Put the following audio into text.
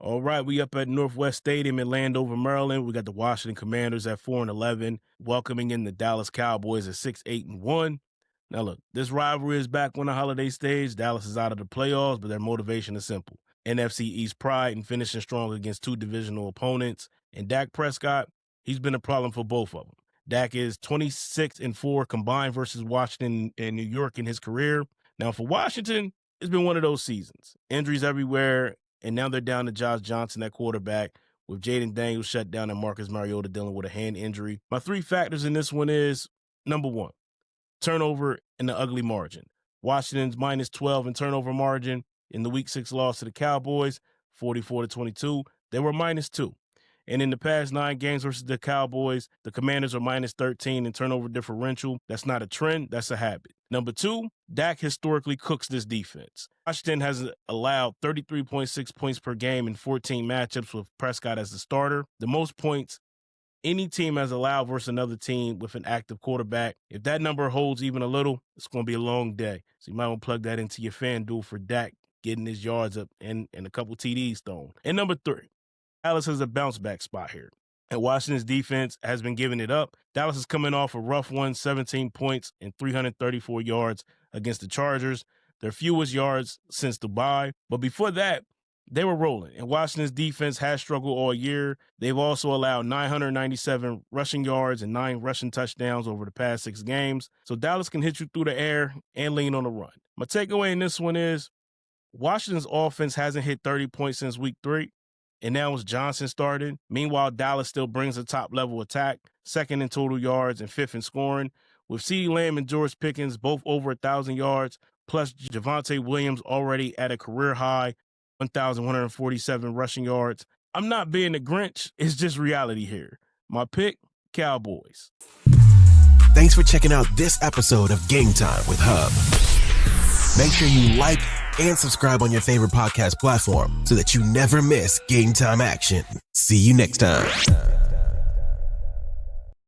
All right, we up at Northwest Stadium in Landover, Maryland. We got the Washington Commanders at 4-11, welcoming in the Dallas Cowboys at 6-8-1. Now look, this rivalry is back on the holiday stage. Dallas is out of the playoffs, but their motivation is simple. NFC East pride and finishing strong against two divisional opponents. And Dak Prescott, he's been a problem for both of them. Dak is 26-4 combined versus Washington and New York in his career. Now for Washington, it's been one of those seasons. Injuries everywhere. And now they're down to Josh Johnson at quarterback with Jaden Daniels shut down and Marcus Mariota dealing with a hand injury. My three factors in this one is, number one, turnover and the ugly margin. Washington's minus 12 in turnover margin in the Week 6 loss to the Cowboys, 44-22. They were minus 2. And in the past 9 games versus the Cowboys, the Commanders are minus 13 in turnover differential. That's not a trend, that's a habit. Number 2, Dak historically cooks this defense. Washington has allowed 33.6 points per game in 14 matchups with Prescott as the starter. The most points any team has allowed versus another team with an active quarterback. If that number holds even a little, it's going to be a long day. So you might want to plug that into your FanDuel for Dak getting his yards up and a couple TDs thrown. And number 3, Dallas has a bounce back spot here. And Washington's defense has been giving it up. Dallas is coming off a rough one, 17 points and 334 yards against the Chargers, their fewest yards since the bye. But before that, they were rolling. And Washington's defense has struggled all year. They've also allowed 997 rushing yards and 9 rushing touchdowns over the past 6 games. So Dallas can hit you through the air and lean on the run. My takeaway in this one is Washington's offense hasn't hit 30 points since week 3. And now it's Johnson started. Meanwhile, Dallas still brings a top-level attack, 2nd in total yards and 5th in scoring. With CeeDee Lamb and George Pickens both over 1,000 yards, plus Javonte Williams already at a career high, 1,147 rushing yards. I'm not being a Grinch. It's just reality here. My pick, Cowboys. Thanks for checking out this episode of Game Time with Hubb. Make sure you like and subscribe on your favorite podcast platform so that you never miss Game Time action. See you next time.